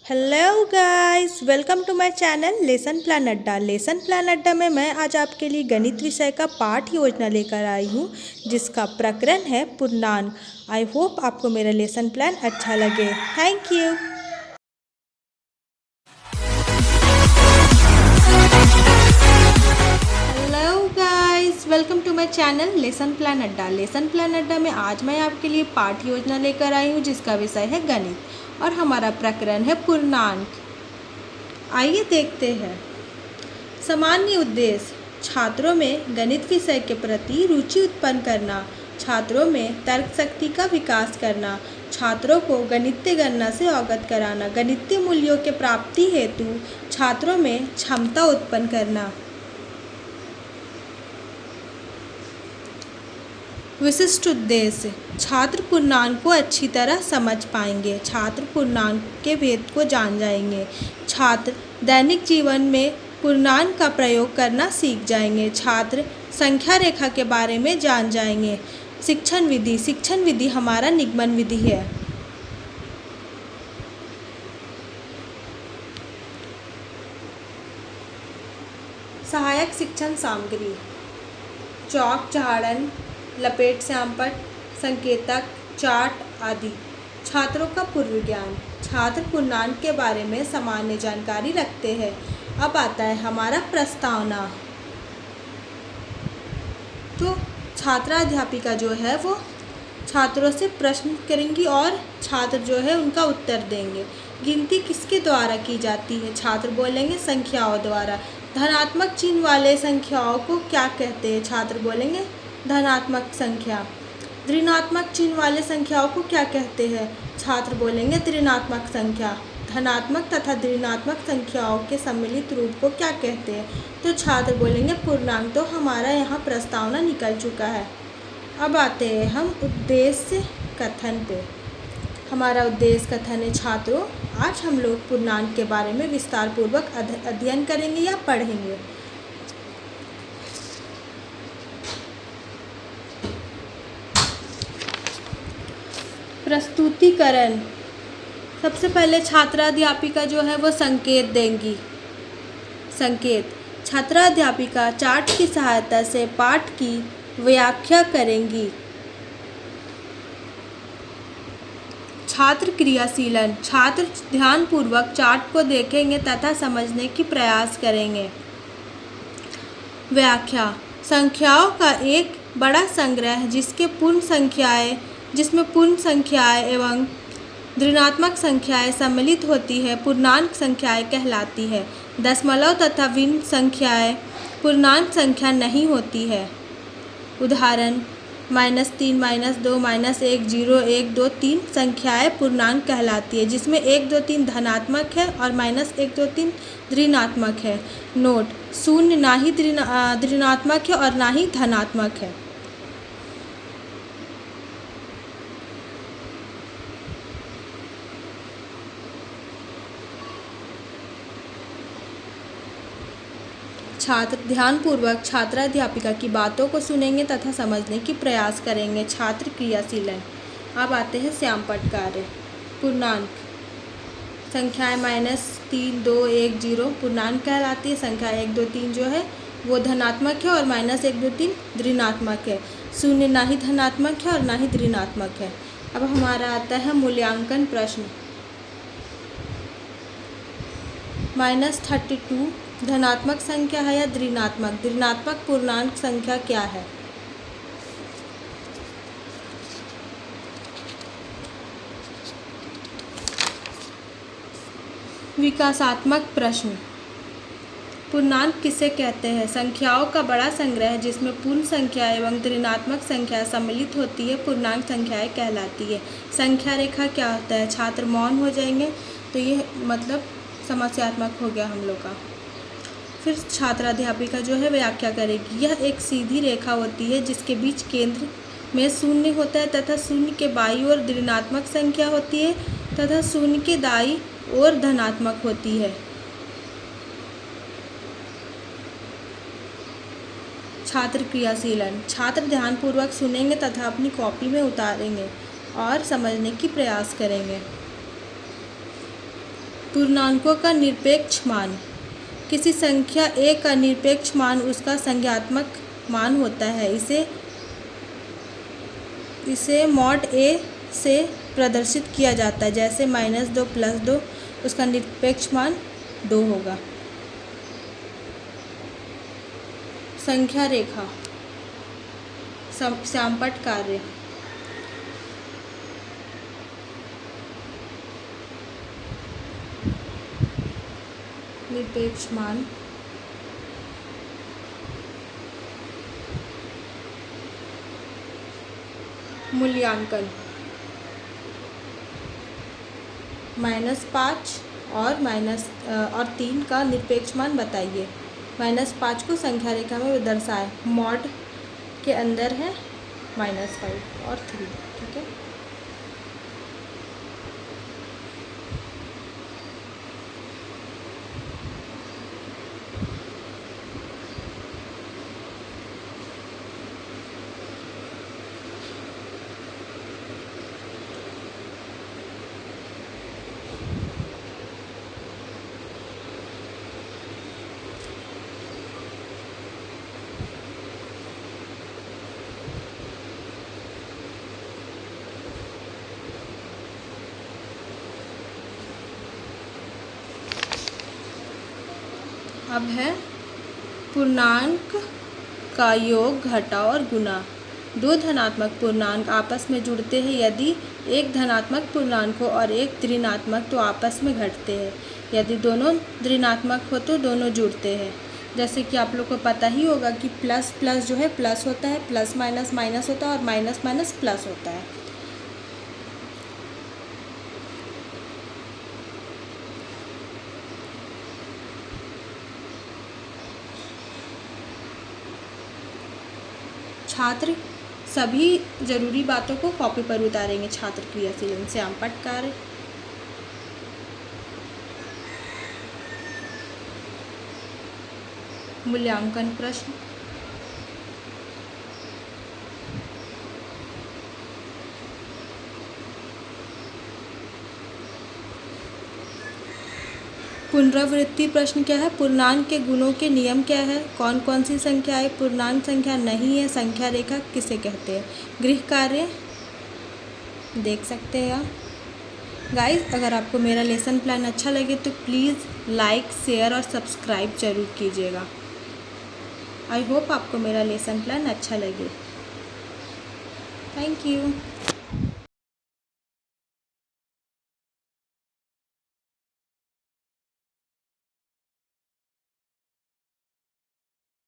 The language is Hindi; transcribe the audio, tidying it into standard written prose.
Hello guys, welcome to my channel lesson plan Adda. Lesson plan Adda में मैं आज आपके लिए गणित विषय का पाठ योजना लेकर आई हूँ, जिसका प्रकरण है पूर्णांक। आई होप आपको मेरा लेसन प्लान अच्छा लगे। Thank you. Hello guys, welcome to my channel lesson plan Adda. Lesson plan Adda में आज मैं आपके लिए पाठ योजना लेकर आई हूँ, जिसका विषय है गणित और हमारा प्रकरण है पूर्णांक। आइए देखते हैं। सामान्य उद्देश्य: छात्रों में गणित विषय के प्रति रुचि उत्पन्न करना, छात्रों में तर्क शक्ति का विकास करना, छात्रों को गणितीय गणना से अवगत कराना, गणितीय मूल्यों के प्राप्ति हेतु छात्रों में क्षमता उत्पन्न करना। विशिष्ट उद्देश्य: छात्र पूर्णांक को अच्छी तरह समझ पाएंगे, छात्र पूर्णांक के भेद को जान जाएंगे, छात्र दैनिक जीवन में पूर्णांक का प्रयोग करना सीख जाएंगे, छात्र संख्या रेखा के बारे में जान जाएंगे। शिक्षण विधि: शिक्षण विधि हमारा निगमन विधि है। सहायक शिक्षण सामग्री: चौक, झाड़न, लपेट श्यामपट्ट, संकेतक, चार्ट आदि। छात्रों का पूर्व ज्ञान: छात्र पूर्णांक के बारे में सामान्य जानकारी रखते हैं। अब आता है हमारा प्रस्तावना। तो छात्राध्यापिका जो है वो छात्रों से प्रश्न करेंगी और छात्र जो है उनका उत्तर देंगे। गिनती किसके द्वारा की जाती है? छात्र बोलेंगे संख्याओं द्वारा। धनात्मक चिन्ह वाले संख्याओं को क्या कहते हैं? छात्र बोलेंगे धनात्मक संख्या। ऋणात्मक चिन्ह वाले संख्याओं को क्या कहते हैं? छात्र बोलेंगे ऋणात्मक संख्या। धनात्मक तथा ऋणात्मक संख्याओं के सम्मिलित रूप को क्या कहते हैं? तो छात्र बोलेंगे पूर्णांक। तो हमारा यहाँ प्रस्तावना निकल चुका है। अब आते हैं हम उद्देश्य कथन पे। हमारा उद्देश्य कथन है छात्रों, आज हम लोग पूर्णांक के बारे में विस्तार पूर्वक अध्ययन करेंगे या पढ़ेंगे। प्रस्तुतिकरण: सबसे पहले छात्राध्यापिका जो है वो संकेत देंगी। संकेत: छात्राध्यापिका चार्ट की सहायता से पाठ की व्याख्या करेंगी। छात्र क्रियाशीलन: छात्र ध्यानपूर्वक चार्ट को देखेंगे तथा समझने की प्रयास करेंगे। व्याख्या: संख्याओं का एक बड़ा संग्रह जिसमें पूर्ण संख्याएं एवं ऋणात्मक संख्याएं सम्मिलित होती है पूर्णांक संख्याएं कहलाती है। दशमलव तथा भिन्न संख्याएं पूर्णांक संख्या नहीं होती है। उदाहरण: -3, -2, -1, 0, 1, 2, 3 संख्याएं पूर्णांक कहलाती है, जिसमें 1, 2, 3 धनात्मक है और -1, 2, 3 ऋणात्मक है। नोट: शून्य ना ही ऋणात्मक है और ना ही धनात्मक है। छात्र ध्यानपूर्वक छात्राध्यापिका की बातों को सुनेंगे तथा समझने की प्रयास करेंगे। छात्र क्रियाशीलन। अब आते हैं श्यामपट्ट कार्य। पूर्णांक: संख्याएं -3, 2, 1, 0 पूर्णांक कहलाती है। संख्या 1, 2, 3 जो है वो धनात्मक है और -1, 2, 3 ऋणात्मक है। शून्य ना ही धनात्मक है और ना ही ऋणात्मक है। अब हमारा आता है मूल्यांकन प्रश्न। -32 धनात्मक संख्या है या ऋणात्मक? ऋणात्मक पूर्णांक संख्या क्या है? विकासात्मक प्रश्न। पूर्णांक किसे कहते हैं? संख्याओं का बड़ा संग्रह जिसमें पूर्ण संख्या एवं ऋणात्मक संख्या सम्मिलित होती है पूर्णांक संख्याएं कहलाती है। संख्या रेखा क्या होता है? छात्र मौन हो जाएंगे, तो ये मतलब समस्यात्मक हो गया हम लोग का। फिर छात्राध्यापिका जो है व्याख्या करेगी। यह एक सीधी रेखा होती है जिसके बीच केंद्र में शून्य होता है तथा शून्य के बाईं ओर ऋणात्मक संख्या होती है तथा शून्य के दाईं ओर धनात्मक होती है। छात्र क्रियाशीलन: छात्र ध्यानपूर्वक सुनेंगे तथा अपनी कॉपी में उतारेंगे और समझने की प्रयास करेंगे। पूर्णांकों का निरपेक्ष मान। किसी संख्या a का निरपेक्ष मान उसका संख्यात्मक मान होता है। इसे मॉड a से प्रदर्शित किया जाता है। जैसे -2 + 2, उसका निरपेक्ष मान 2 होगा। संख्या रेखा, श्यामपट्ट कार्य। निरपेक्ष मान मूल्यांकन। -5 और 3 का निरपेक्ष मान बताइए। -5 को संख्या रेखा में दर्शाएं। मॉड के अंदर है -5 और 3, ठीक है। अब है पूर्णांक का योग, घटा और गुणा। दो धनात्मक पूर्णांक आपस में जुड़ते हैं यदि एक धनात्मक पूर्णांक हो और एक ऋणात्मक तो आपस में घटते हैं। यदि दोनों ऋणात्मक हो तो दोनों जुड़ते हैं। जैसे कि आप लोग को पता ही होगा कि प्लस प्लस जो है प्लस होता है, प्लस माइनस माइनस होता है और माइनस माइनस प्लस होता है। छात्र सभी जरूरी बातों को कॉपी पर उतारेंगे। छात्र क्रियाशील श्यामपट्ट कार्य। मूल्यांकन प्रश्न। पुनरावृत्ति प्रश्न क्या है? पूर्णांक के गुणों के नियम क्या है? कौन कौन सी संख्याएं पूर्णांक संख्या नहीं है? संख्या रेखा किसे कहते हैं? गृह कार्य देख सकते हैं आप। गाइस, अगर आपको मेरा लेसन प्लान अच्छा लगे तो प्लीज़ लाइक, शेयर और सब्सक्राइब जरूर कीजिएगा। आई होप आपको मेरा लेसन प्लान अच्छा लगे। Thank you.